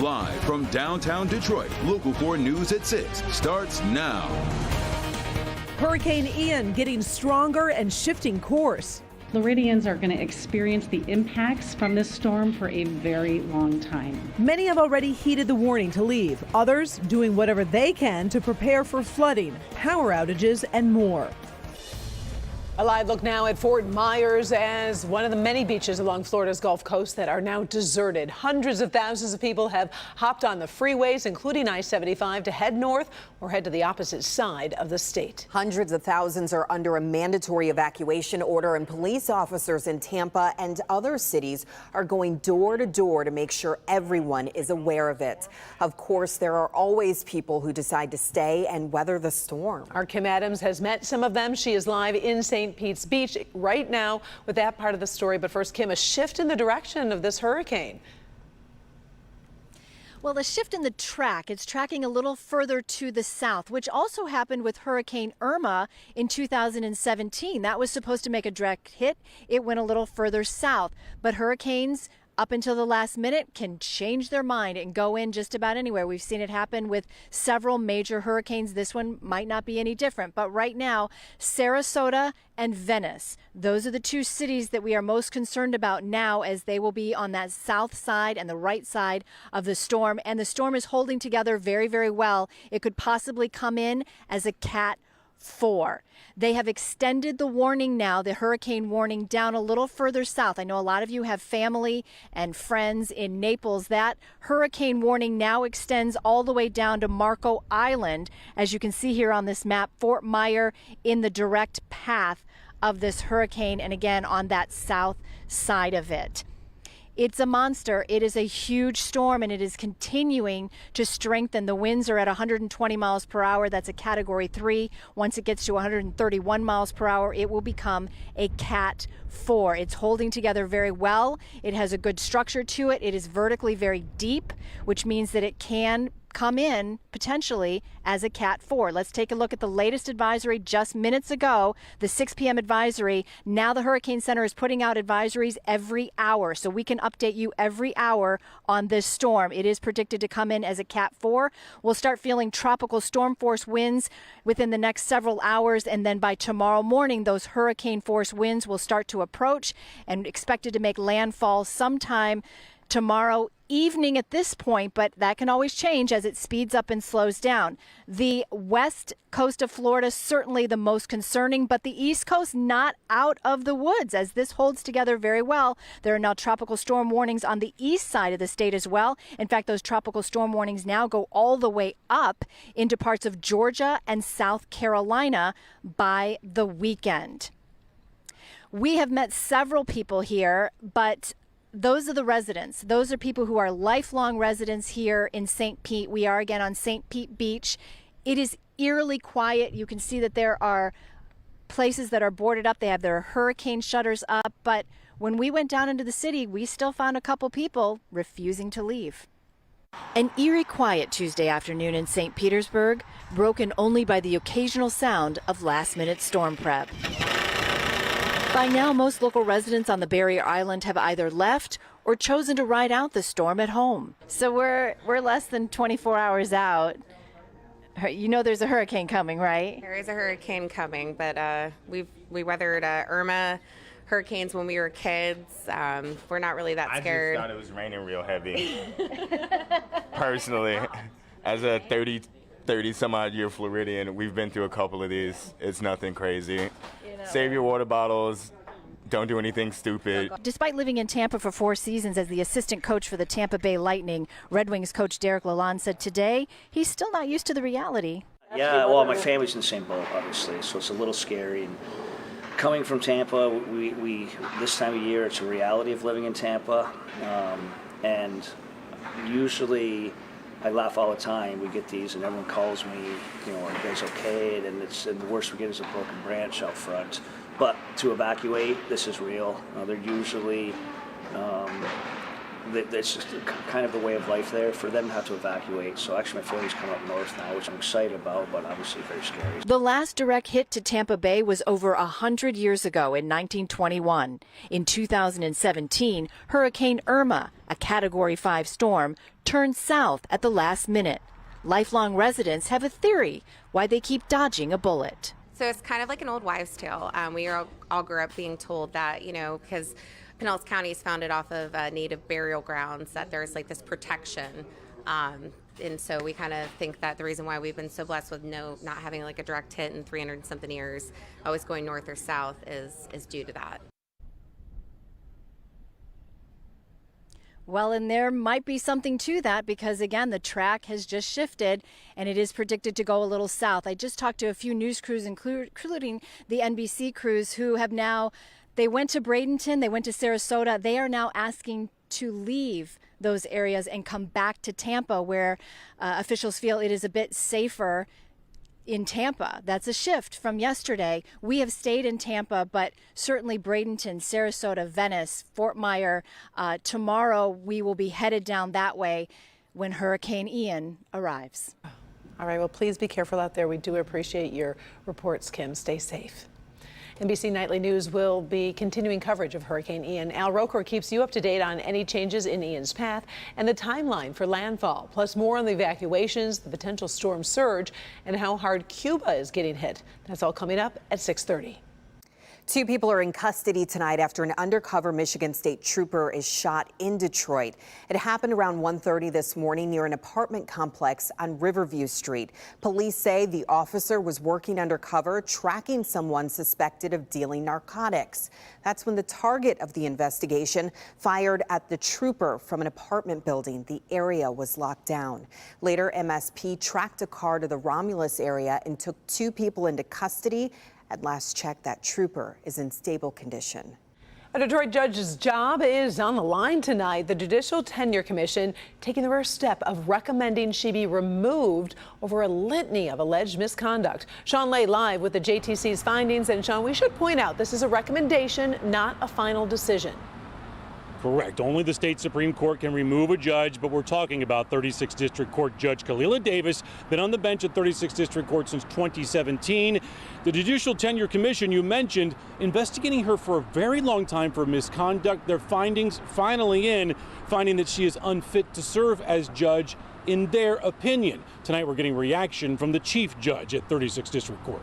Live from downtown Detroit, Local 4 News at 6 starts now. Hurricane Ian getting stronger and shifting course. Floridians are going to experience the impacts from this storm for a very long time. Many have already heeded the warning to leave. Others doing whatever they can to prepare for flooding, power outages, and more. A live look now at Fort Myers as one of the many beaches along Florida's Gulf Coast that are now deserted. Hundreds of thousands of people have hopped on the freeways, including I-75, to head north or head to the opposite side of the state. Hundreds of thousands are under a mandatory evacuation order, and police officers in Tampa and other cities are going door to door to make sure everyone is aware of it. Of course, there are always people who decide to stay and weather the storm. Our Kim Adams has met some of them. She is live in St. Pete's Beach right now with that part of the story. But first, Kim, a shift in the direction of this hurricane. Well, a shift in the track. It's tracking a little further to the south, which also happened with Hurricane Irma in 2017. That was supposed to make a direct hit. It went a little further south. But hurricanes, up until the last minute, can change their mind and go in just about anywhere. We've seen it happen with several major hurricanes. This one might not be any different. But right now, Sarasota and Venice, those are the two cities that we are most concerned about now, as they will be on that south side and the right side of the storm. And the storm is holding together very, very well. It could possibly come in as a Cat 4. They have extended the warning now, the hurricane warning, down a little further south. I know a lot of you have family and friends in Naples. That hurricane warning now extends all the way down to Marco Island. As you can see here on this map, Fort Myers in the direct path of this hurricane, and again on that south side of it. It's a monster. It is a huge storm, and it is continuing to strengthen. The winds are at 120 miles per hour. That's a Category 3. Once it gets to 131 miles per hour, it will become a Cat 4. It's holding together very well. It has a good structure to it. It is vertically very deep, which means that it can come in potentially as a Cat 4. Let's take a look at the latest advisory just minutes ago, the 6 p.m. advisory. Now the Hurricane Center is putting out advisories every hour, so we can update you every hour on this storm. It is predicted to come in as a Cat 4. We'll start feeling tropical storm force winds within the next several hours, and then by tomorrow morning, those hurricane force winds will start to approach and expected to make landfall sometime tomorrow evening at this point, but that can always change as it speeds up and slows down. The west coast of Florida, certainly the most concerning, but the east coast not out of the woods as this holds together very well. There are now tropical storm warnings on the east side of the state as well. In fact, those tropical storm warnings now go all the way up into parts of Georgia and South Carolina by the weekend. We have met several people here, but those are the residents. Those are people who are lifelong residents here in St. Pete. We are again on St. Pete Beach. It is eerily quiet. You can see that there are places that are boarded up. They have their hurricane shutters up. But when we went down into the city, we still found a couple people refusing to leave. An eerie quiet Tuesday afternoon in St. Petersburg, broken only by the occasional sound of last-minute storm prep. By now, most local residents on the barrier island have either left or chosen to ride out the storm at home. So we're less than 24 hours out. You know there's a hurricane coming, right? There is a hurricane coming, but we weathered Irma hurricanes when we were kids. We're not really that scared. I just thought it was raining real heavy. Personally, as a 30 some odd year Floridian, we've been through a couple of these. It's nothing crazy. Save your water bottles. Don't do anything stupid. Despite living in Tampa for 4 seasons as the assistant coach for the Tampa Bay Lightning, Red Wings coach Derek Lalonde said today he's still not used to the reality. Yeah, well, my family's in the same boat, obviously, so it's a little scary. And coming from Tampa, we this time of year, it's a reality of living in Tampa. And usually, I laugh all the time. We get these, and everyone calls me, you know, are you guys okay? And the worst we get is a broken branch out front. But to evacuate, this is real. They're usually it's just kind of the way of life there for them to have to evacuate. So actually my family's coming up north now, which I'm excited about, but obviously very scary. The last direct hit to Tampa Bay was over 100 years ago in 1921. In 2017, Hurricane Irma, a Category 5 storm, turned south at the last minute. Lifelong residents have a theory why they keep dodging a bullet. So it's kind of like an old wives' tale. We all grew up being told that, because Pinellas County is founded off of native burial grounds, that there's like this protection. And so we kind of think that the reason why we've been so blessed with not having like a direct hit in 300 and something years, always going north or south, is due to that. Well, and there might be something to that because, again, the track has just shifted and it is predicted to go a little south. I just talked to a few news crews, including the NBC crews, who have now, they went to Bradenton, they went to Sarasota. They are now asking to leave those areas and come back to Tampa, where officials feel it is a bit safer in Tampa. That's a shift from yesterday. We have stayed in Tampa, but certainly Bradenton, Sarasota, Venice, Fort Myer. Tomorrow we will be headed down that way when Hurricane Ian arrives. All right, well, please be careful out there. We do appreciate your reports, Kim. Stay safe. NBC Nightly News will be continuing coverage of Hurricane Ian. Al Roker keeps you up to date on any changes in Ian's path and the timeline for landfall, plus more on the evacuations, the potential storm surge, and how hard Cuba is getting hit. That's all coming up at 6:30. 2 people are in custody tonight after an undercover Michigan State trooper is shot in Detroit. It happened around 1:30 this morning near an apartment complex on Riverview Street. Police say the officer was working undercover, tracking someone suspected of dealing narcotics. That's when the target of the investigation fired at the trooper from an apartment building. The area was locked down. Later, MSP tracked a car to the Romulus area and took 2 people into custody. At last check, that trooper is in stable condition. A Detroit judge's job is on the line tonight. The Judicial Tenure Commission taking the first step of recommending she be removed over a litany of alleged misconduct. Sean Lay live with the JTC's findings. And Sean, we should point out this is a recommendation, not a final decision. Correct. Only the state Supreme Court can remove a judge, but we're talking about 36th District Court Judge Kalila Davis, been on the bench at 36th District Court since 2017. The Judicial Tenure Commission, you mentioned, investigating her for a very long time for misconduct. Their findings finally in, finding that she is unfit to serve as judge in their opinion. Tonight we're getting reaction from the chief judge at 36th District Court.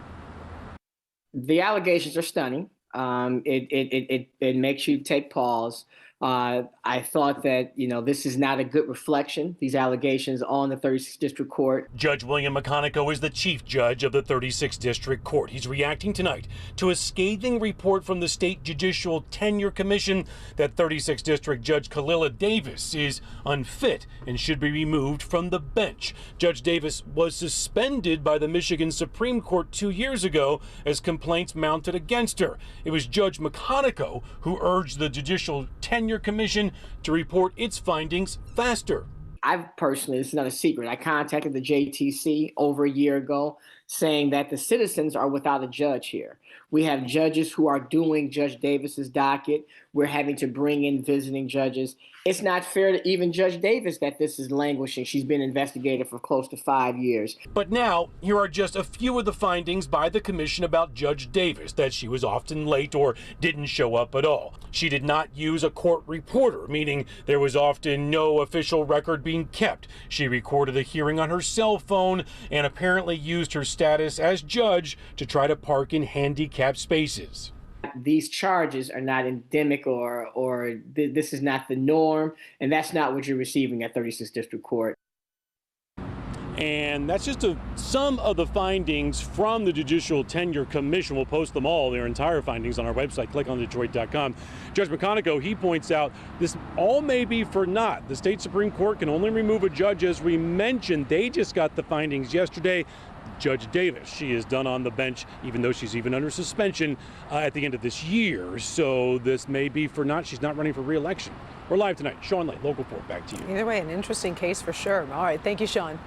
The allegations are stunning. It makes you take pause. I thought that, this is not a good reflection, these allegations on the 36th District Court. Judge William McConico is the chief judge of the 36th District Court. He's reacting tonight to a scathing report from the State Judicial Tenure Commission that 36th District Judge Kalila Davis is unfit and should be removed from the bench. Judge Davis was suspended by the Michigan Supreme Court 2 years ago as complaints mounted against her. It was Judge McConico who urged the Judicial Tenure Commission to report its findings faster. I've personally, this is not a secret, I contacted the JTC over a year ago saying that the citizens are without a judge here. We have judges who are doing Judge Davis's docket. We're having to bring in visiting judges. It's not fair to even Judge Davis that this is languishing. She's been investigated for close to 5 years. But now, here are just a few of the findings by the commission about Judge Davis, that she was often late or didn't show up at all. She did not use a court reporter, meaning there was often no official record being kept. She recorded a hearing on her cell phone and apparently used her status as judge to try to park in handicapped spaces. These charges are not endemic or this is not the norm, and that's not what you're receiving at 36th District Court. And that's just some of the findings from the Judicial Tenure Commission. We'll post them all, their entire findings, on our website, clickondetroit.com. Judge McConico, he points out this all may be for naught. The state Supreme Court can only remove a judge, as we mentioned. They just got the findings yesterday. Judge Davis, she is done on the bench, even though she's even under suspension at the end of this year. So this may be for naught. She's not running for re-election. We're live tonight. Sean Lay, Local 4, back to you. Either way, an interesting case for sure. All right, thank you, Sean.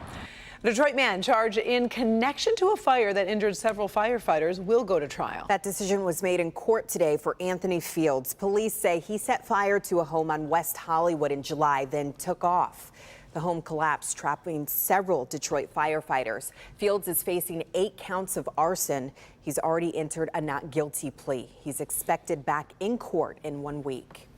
A Detroit man charged in connection to a fire that injured several firefighters will go to trial. That decision was made in court today for Anthony Fields. Police say he set fire to a home on West Hollywood in July, then took off. The home collapsed, trapping several Detroit firefighters. Fields is facing 8 counts of arson. He's already entered a not guilty plea. He's expected back in court in 1 week.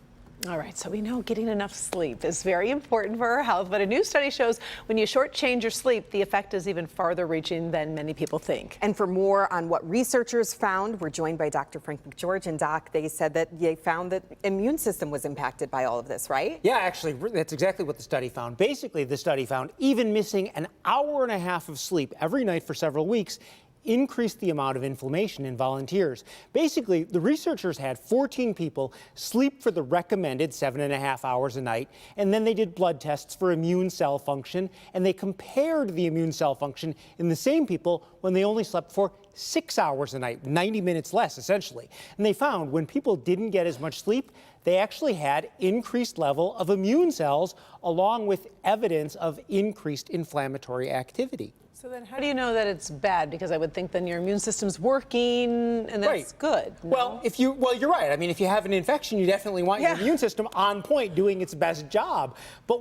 All right, so we know getting enough sleep is very important for our health, but a new study shows when you shortchange your sleep, the effect is even farther reaching than many people think. And for more on what researchers found, we're joined by Dr. Frank McGeorge. And Doc, they said that they found that immune system was impacted by all of this, right? Yeah, actually, that's exactly what the study found. Basically, the study found even missing an hour and a half of sleep every night for several weeks increased the amount of inflammation in volunteers. Basically, the researchers had 14 people sleep for the recommended 7.5 hours a night, and then they did blood tests for immune cell function, and they compared the immune cell function in the same people when they only slept for 6 hours a night, 90 minutes less, essentially. And they found when people didn't get as much sleep, they actually had increased level of immune cells along with evidence of increased inflammatory activity. So then how do you know that it's bad? Because I would think then your immune system's working and that's right. good. No? Well, you're right. I mean, if you have an infection, you definitely want your immune system on point, doing its best job. But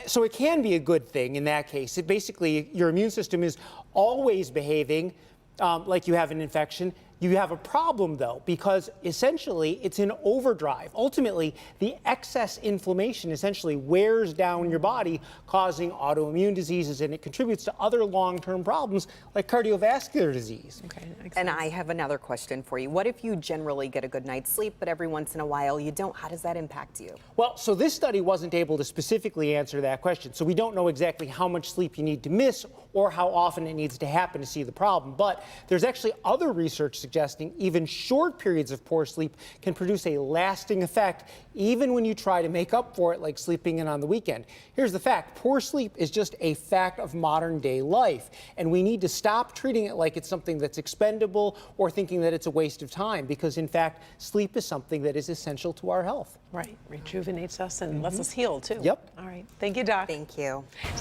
so it can be a good thing in that case. Basically, your immune system is always behaving like you have an infection. You have a problem, though, because essentially it's in overdrive. Ultimately, the excess inflammation essentially wears down your body, causing autoimmune diseases, and it contributes to other long-term problems like cardiovascular disease. Okay, and I have another question for you. What if you generally get a good night's sleep, but every once in a while you don't? How does that impact you? Well, so this study wasn't able to specifically answer that question. So we don't know exactly how much sleep you need to miss or how often it needs to happen to see the problem. But there's actually other research suggesting even short periods of poor sleep can produce a lasting effect, even when you try to make up for it, like sleeping in on the weekend. Here's the fact. Poor sleep is just a fact of modern day life, and we need to stop treating it like it's something that's expendable or thinking that it's a waste of time, because in fact, sleep is something that is essential to our health. Right, rejuvenates us and lets us heal too. Yep. All right, thank you, Doc. Thank you.